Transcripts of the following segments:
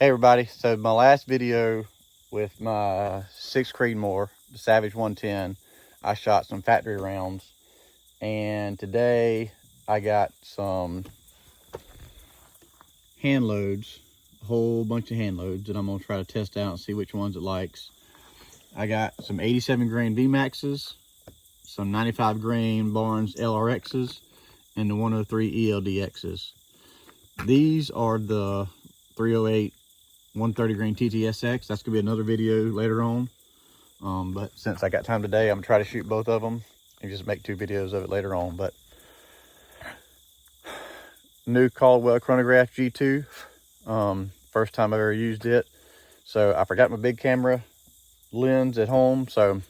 Hey everybody, so my last video with my 6 Creedmoor, the Savage 110, I shot some factory rounds, and today I got some hand loads, a whole bunch of hand loads that I'm gonna try to test out and see which ones it likes. I got some 87 grain VMAXs, some 95 grain Barnes LRXs, and the 103 ELDXs. These are the 308 130 grain TTSX. That's gonna be another video later on, but since I got time today, I'm gonna try to shoot both of them and just make 2 videos of it later on. But new Caldwell Chronograph G2, first time I've ever used it, so I forgot my big camera lens at home, so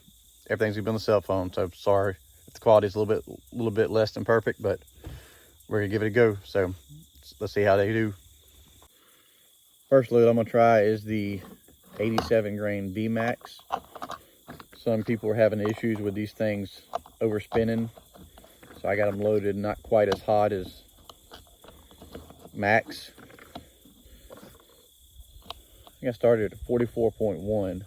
everything's gonna be on the cell phone. So sorry if the quality's a little bit less than perfect, but we're gonna give it a go. So let's see how they do. First load I'm gonna try is the 87 grain VMAX. Some people are having issues with these things overspinning, so I got them loaded not quite as hot as max. I think I started at 44.1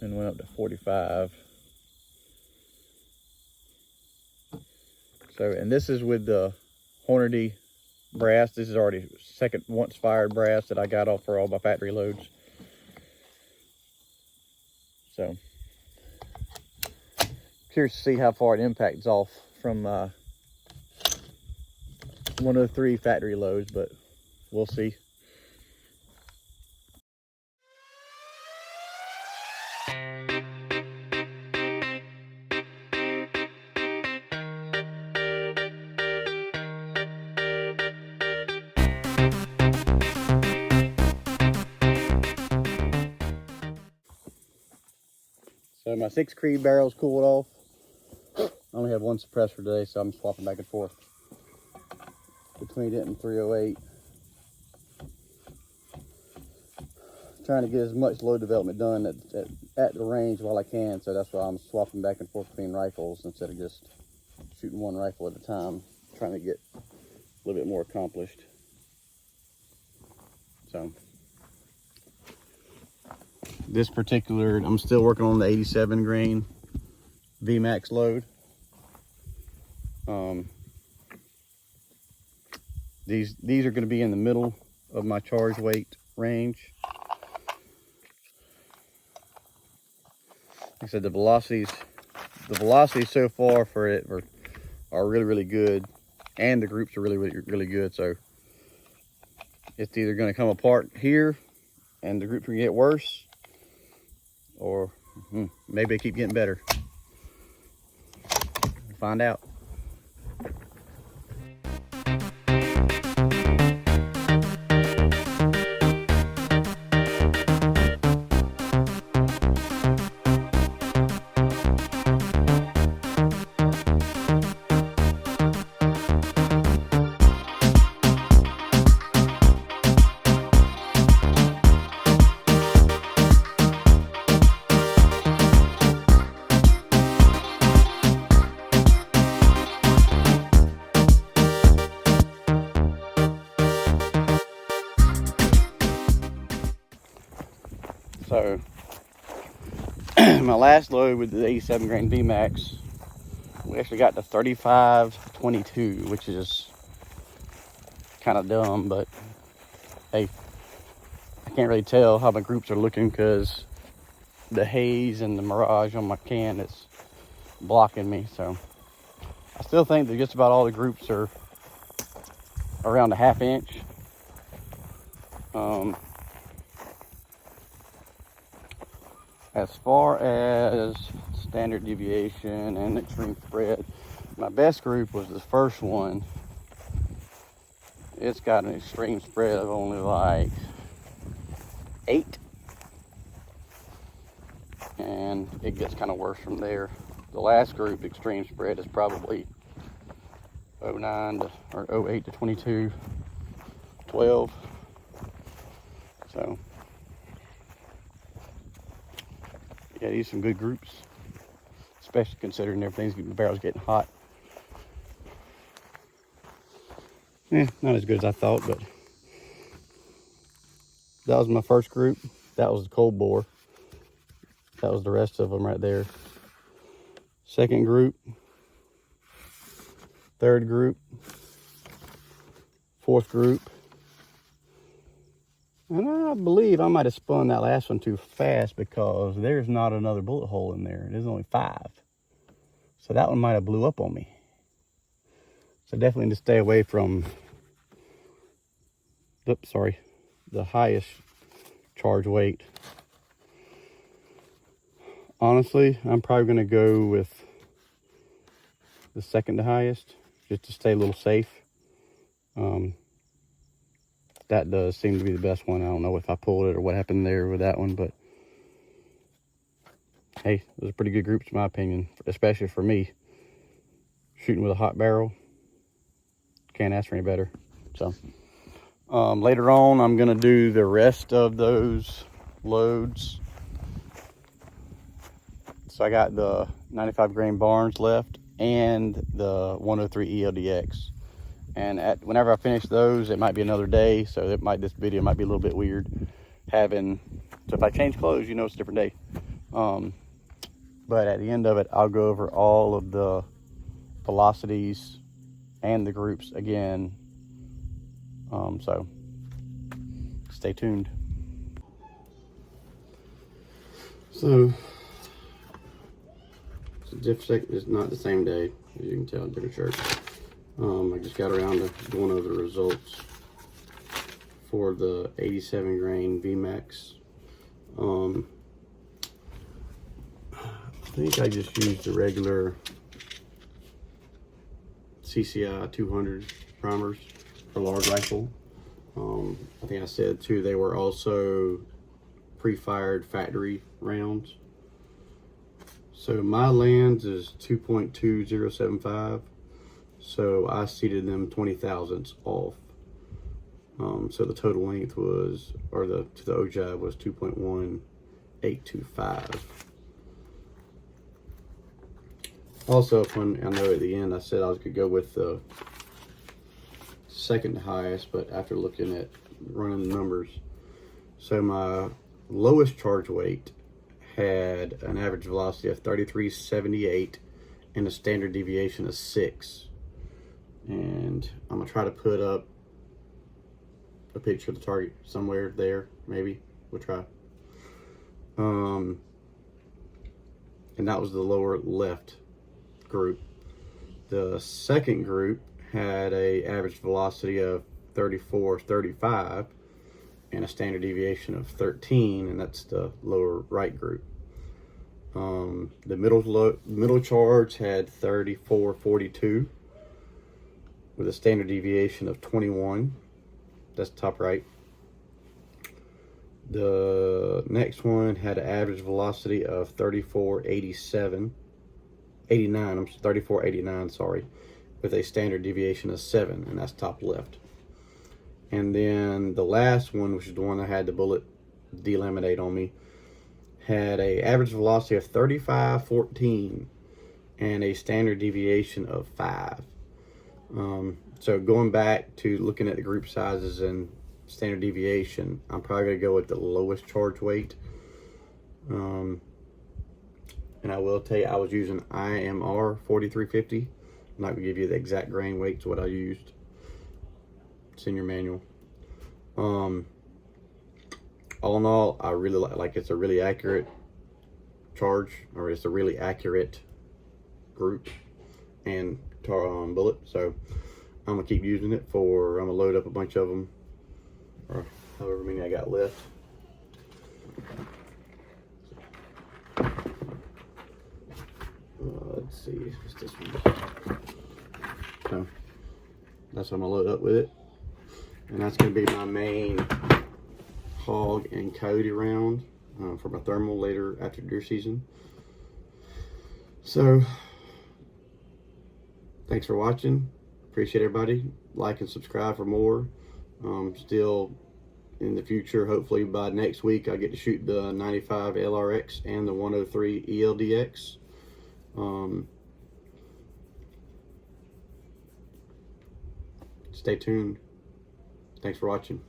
and went up to 45. So, and this is with the Hornady brass. This is already second once fired brass that I got off for all my factory loads. So curious to see how far it impacts off from 103 factory loads, but we'll see. So my 6 Creed barrels cooled off. I only have one suppressor today, so I'm swapping back and forth between it and 308. Trying to get as much load development done at the range while I can, so that's why I'm swapping back and forth between rifles instead of just shooting one rifle at a time, trying to get a little bit more accomplished. So this particular, I'm still working on the 87 grain VMAX load. These are going to be in the middle of my charge weight range. Like I said, the velocities so far for it are really good, and the groups are really good. So it's either going to come apart here and the groups will get worse, or maybe they keep getting better. We'll find out. So my last load with the 87 grain VMAX, we actually got to 35.22, which is kind of dumb, but hey, I can't really tell how my groups are looking because the haze and the mirage on my can is blocking me. So I still think that just about all the groups are around a 1/2 inch. As far as standard deviation and extreme spread, my best group was the first one. It's got an extreme spread of only like 8, and it gets kind of worse from there. The last group, extreme spread, is probably 08 to 22, 12. So yeah, these are some good groups, especially considering the barrel's getting hot. Not as good as I thought, but that was my first group. That was the cold bore. That was the rest of them right there. Second group, third group, fourth group. And I believe I might have spun that last one too fast because there's not another bullet hole in there. There's only 5. So that one might have blew up on me. So definitely need to stay away from, oops, sorry, the highest charge weight. Honestly, I'm probably going to go with the second to highest just to stay a little safe. That does seem to be the best one. I don't know if I pulled it or what happened there with that one, but hey, those are pretty good groups in my opinion, especially for me. Shooting with a hot barrel, can't ask for any better. So later on, I'm gonna do the rest of those loads. So I got the 95 grain Barnes left and the 103 ELDX. And whenever I finish those, it might be another day, so this video might be a little bit weird. So if I change clothes, you know it's a different day. But at the end of it, I'll go over all of the velocities and the groups again. So stay tuned. So it's not the same day, as you can tell, different shirt. I just got around to going over the results for the 87 grain VMAX. I think I just used the regular CCI 200 primers for large rifle. I think I said too, they were also pre-fired factory rounds. So my lands is 2.2075. So I seeded them 20 thousandths off. So the total length was, to the ogive was 2.1825. Also, I know at the end I said I could go with the second highest, but after looking at running the numbers, so my lowest charge weight had an average velocity of 33.78 and a standard deviation of 6. And I'm gonna try to put up a picture of the target somewhere there, maybe we'll try. And that was the lower left group. The second group had a average velocity of 34.35 and a standard deviation of 13, and that's the lower right group. The middle charge had 34.42 with a standard deviation of 21. That's top right. The next one had an average velocity of 34.89, sorry, with a standard deviation of 7, and that's top left. And then the last one, which is the one that had the bullet delaminate on me, had a average velocity of 35.14 and a standard deviation of 5. So going back to looking at the group sizes and standard deviation, I'm probably going to go with the lowest charge weight. And I will tell you, I was using IMR 4350. I'm not going to give you the exact grain weight to what I used. It's in your manual. All in all, I really like it's a really accurate charge, or it's a really accurate group and bullet. So I'm gonna keep using it I'm gonna load up a bunch of them, or however many I got left. Let's see, what's this one? So that's what I'm gonna load up with it, and that's gonna be my main hog and coyote round for my thermal later after deer season. So thanks for watching. Appreciate everybody. Like and subscribe for more. Still in the future, hopefully by next week, I get to shoot the 95 LRX and the 103 ELDX. Stay tuned. Thanks for watching.